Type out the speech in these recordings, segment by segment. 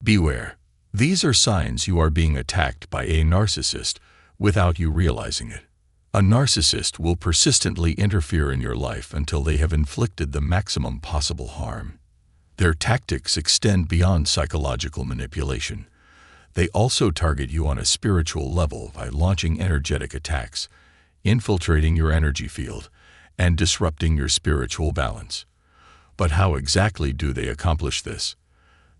Beware. These are signs you are being attacked by a narcissist without you realizing it. A narcissist will persistently interfere in your life until they have inflicted the maximum possible harm. Their tactics extend beyond psychological manipulation. They also target you on a spiritual level by launching energetic attacks, infiltrating your energy field, and disrupting your spiritual balance. But how exactly do they accomplish this?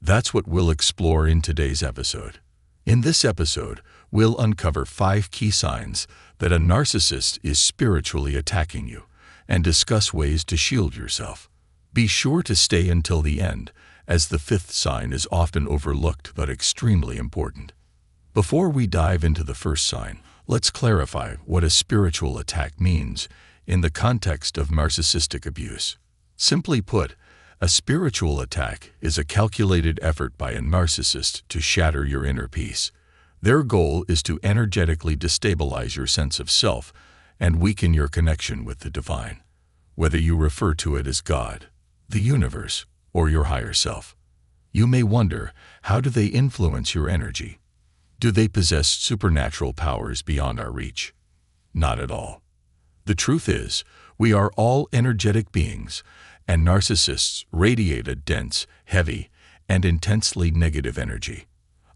That's what we'll explore in today's episode. In this episode, we'll uncover 5 key signs that a narcissist is spiritually attacking you and discuss ways to shield yourself. Be sure to stay until the end, as the 5th sign is often overlooked but extremely important. Before we dive into the first sign, let's clarify what a spiritual attack means in the context of narcissistic abuse. Simply put, a spiritual attack is a calculated effort by a narcissist to shatter your inner peace. Their goal is to energetically destabilize your sense of self and weaken your connection with the divine, whether you refer to it as God, the universe, or your higher self. You may wonder, how do they influence your energy? Do they possess supernatural powers beyond our reach? Not at all. The truth is, we are all energetic beings, and narcissists radiate a dense, heavy, and intensely negative energy.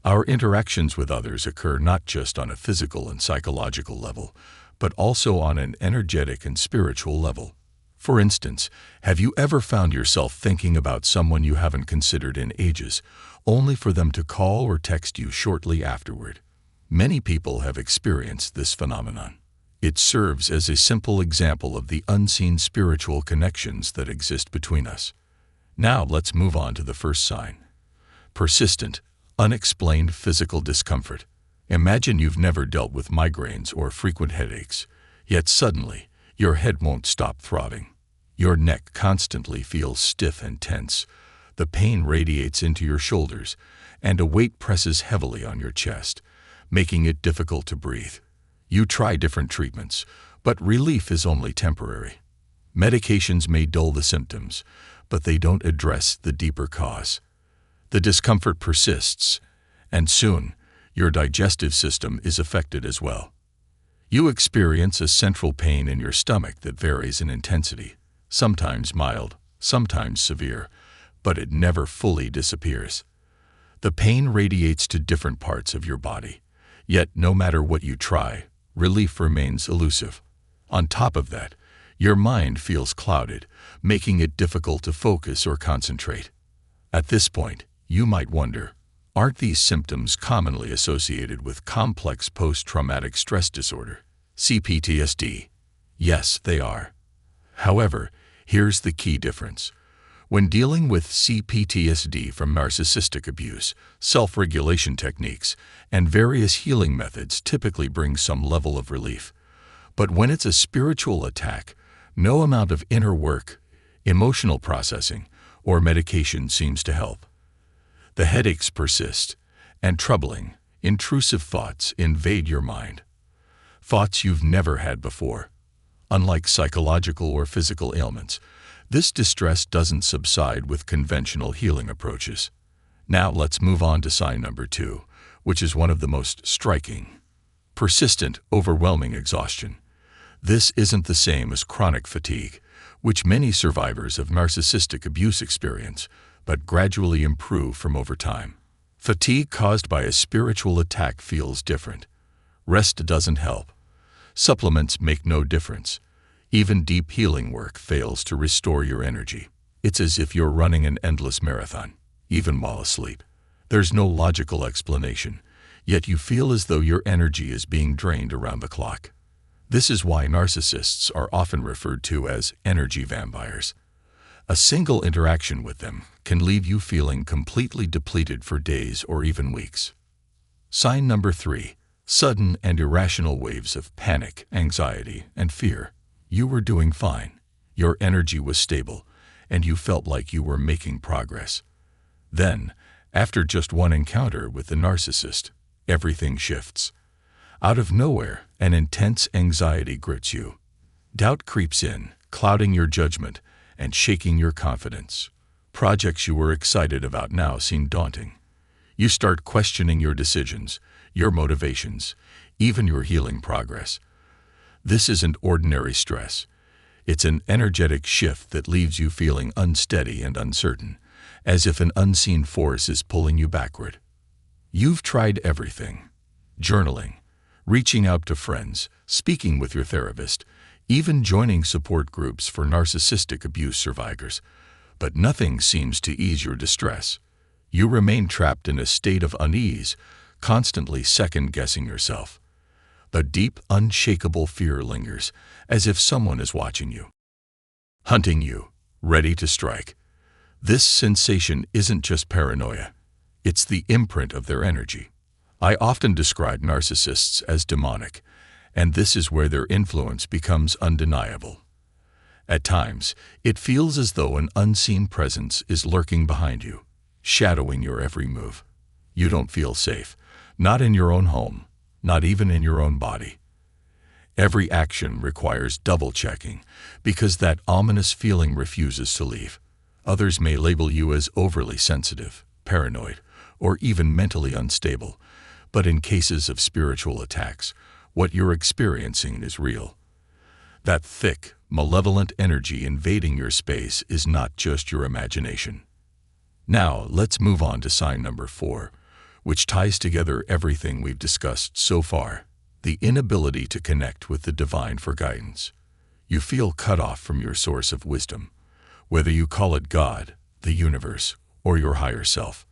Our interactions with others occur not just on a physical and psychological level, but also on an energetic and spiritual level. For instance, have you ever found yourself thinking about someone you haven't considered in ages, only for them to call or text you shortly afterward? Many people have experienced this phenomenon. It serves as a simple example of the unseen spiritual connections that exist between us. Now let's move on to the first sign. Persistent, unexplained physical discomfort. Imagine you've never dealt with migraines or frequent headaches, yet suddenly your head won't stop throbbing. Your neck constantly feels stiff and tense. The pain radiates into your shoulders, and a weight presses heavily on your chest, making it difficult to breathe. You try different treatments, but relief is only temporary. Medications may dull the symptoms, but they don't address the deeper cause. The discomfort persists, and soon, your digestive system is affected as well. You experience a central pain in your stomach that varies in intensity, sometimes mild, sometimes severe, but it never fully disappears. The pain radiates to different parts of your body, yet no matter what you try, relief remains elusive. On top of that, your mind feels clouded, making it difficult to focus or concentrate. At this point, you might wonder, aren't these symptoms commonly associated with complex post-traumatic stress disorder, CPTSD? Yes, they are. However, here's the key difference. When dealing with CPTSD from narcissistic abuse, self-regulation techniques and various healing methods typically bring some level of relief. But when it's a spiritual attack, no amount of inner work, emotional processing, or medication seems to help. The headaches persist, and troubling, intrusive thoughts invade your mind. Thoughts you've never had before. Unlike psychological or physical ailments, this distress doesn't subside with conventional healing approaches. Now let's move on to sign number 2, which is one of the most striking. Persistent, overwhelming exhaustion. This isn't the same as chronic fatigue, which many survivors of narcissistic abuse experience, but gradually improve from over time. Fatigue caused by a spiritual attack feels different. Rest doesn't help. Supplements make no difference. Even deep healing work fails to restore your energy. It's as if you're running an endless marathon, even while asleep. There's no logical explanation, yet you feel as though your energy is being drained around the clock. This is why narcissists are often referred to as energy vampires. A single interaction with them can leave you feeling completely depleted for days or even weeks. Sign number 3. Sudden and irrational waves of panic, anxiety, and fear. You were doing fine. Your energy was stable, and you felt like you were making progress. Then, after just one encounter with the narcissist, everything shifts. Out of nowhere, an intense anxiety grips you. Doubt creeps in, clouding your judgment and shaking your confidence. Projects you were excited about now seem daunting. You start questioning your decisions, your motivations, even your healing progress. This isn't ordinary stress. It's an energetic shift that leaves you feeling unsteady and uncertain, as if an unseen force is pulling you backward. You've tried everything: journaling, reaching out to friends, speaking with your therapist, even joining support groups for narcissistic abuse survivors. But nothing seems to ease your distress. You remain trapped in a state of unease, constantly second-guessing yourself. A deep, unshakable fear lingers, as if someone is watching you, hunting you, ready to strike. This sensation isn't just paranoia. It's the imprint of their energy. I often describe narcissists as demonic, and this is where their influence becomes undeniable. At times, it feels as though an unseen presence is lurking behind you, shadowing your every move. You don't feel safe, not in your own home, not even in your own body. Every action requires double-checking, because that ominous feeling refuses to leave. Others may label you as overly sensitive, paranoid, or even mentally unstable, but in cases of spiritual attacks, what you're experiencing is real. That thick, malevolent energy invading your space is not just your imagination. Now, let's move on to sign number 4, which ties together everything we've discussed so far: the inability to connect with the divine for guidance. You feel cut off from your source of wisdom, whether you call it God, the universe, or your higher self.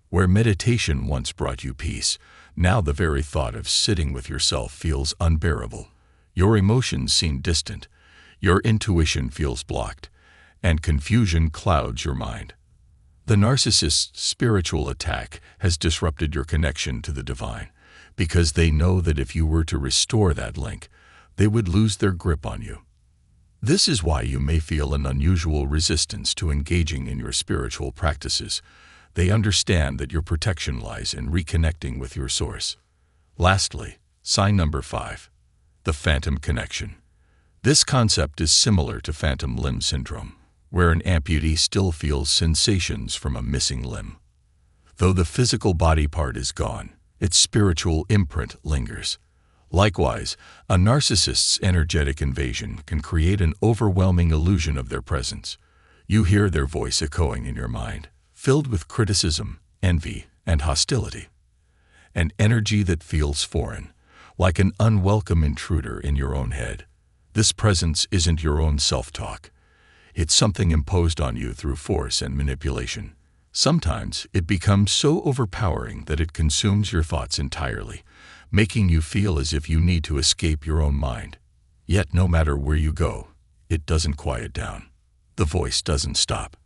Where meditation once brought you peace, now the very thought of sitting with yourself feels unbearable. Your emotions seem distant, your intuition feels blocked, and confusion clouds your mind. The narcissist's spiritual attack has disrupted your connection to the divine, because they know that if you were to restore that link, they would lose their grip on you. This is why you may feel an unusual resistance to engaging in your spiritual practices. They understand that your protection lies in reconnecting with your source. Lastly, sign number 5, the phantom connection. This concept is similar to phantom limb syndrome, where an amputee still feels sensations from a missing limb. Though the physical body part is gone, its spiritual imprint lingers. Likewise, a narcissist's energetic invasion can create an overwhelming illusion of their presence. You hear their voice echoing in your mind, filled with criticism, envy, and hostility. An energy that feels foreign, like an unwelcome intruder in your own head. This presence isn't your own self-talk. It's something imposed on you through force and manipulation. Sometimes it becomes so overpowering that it consumes your thoughts entirely, making you feel as if you need to escape your own mind. Yet no matter where you go, it doesn't quiet down. The voice doesn't stop.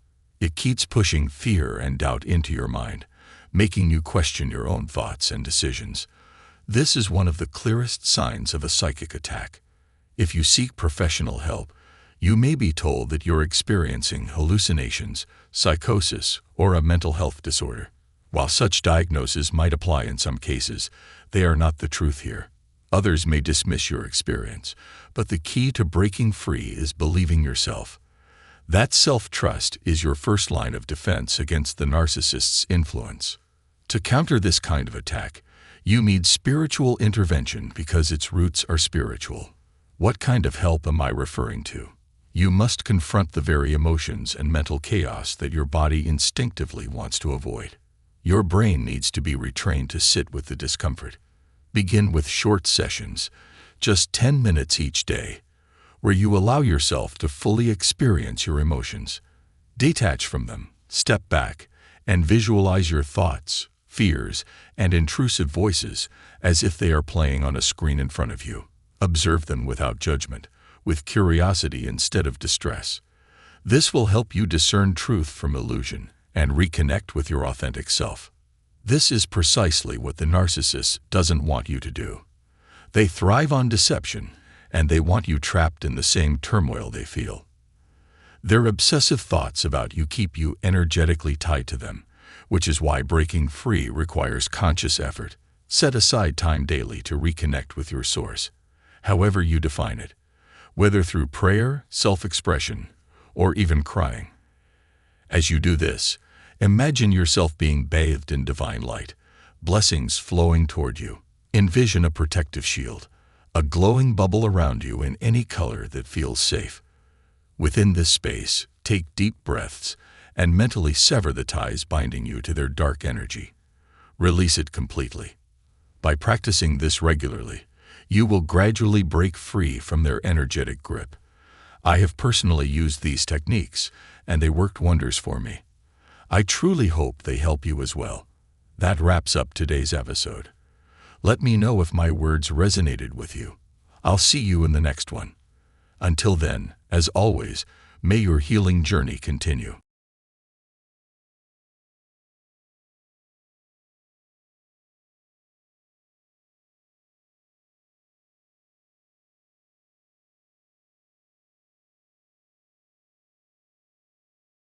It keeps pushing fear and doubt into your mind, making you question your own thoughts and decisions. This is one of the clearest signs of a psychic attack. If you seek professional help, you may be told that you're experiencing hallucinations, psychosis, or a mental health disorder. While such diagnoses might apply in some cases, they are not the truth here. Others may dismiss your experience, but the key to breaking free is believing yourself. That self-trust is your first line of defense against the narcissist's influence. To counter this kind of attack, you need spiritual intervention because its roots are spiritual. What kind of help am I referring to? You must confront the very emotions and mental chaos that your body instinctively wants to avoid. Your brain needs to be retrained to sit with the discomfort. Begin with short sessions, just 10 minutes each day, where you allow yourself to fully experience your emotions. Detach from them, step back, and visualize your thoughts, fears, and intrusive voices as if they are playing on a screen in front of you. Observe them without judgment, with curiosity instead of distress. This will help you discern truth from illusion and reconnect with your authentic self. This is precisely what the narcissist doesn't want you to do. They thrive on deception, and they want you trapped in the same turmoil they feel. Their obsessive thoughts about you keep you energetically tied to them, which is why breaking free requires conscious effort. Set aside time daily to reconnect with your source, however you define it, whether through prayer, self-expression, or even crying. As you do this, Imagine yourself being bathed in divine light, blessings flowing toward you. Envision a protective shield, a glowing bubble around you in any color that feels safe. Within this space, take deep breaths and mentally sever the ties binding you to their dark energy. Release it completely. By practicing this regularly, you will gradually break free from their energetic grip. I have personally used these techniques, and they worked wonders for me. I truly hope they help you as well. That wraps up today's episode. Let me know if my words resonated with you. I'll see you in the next one. Until then, as always, may your healing journey continue.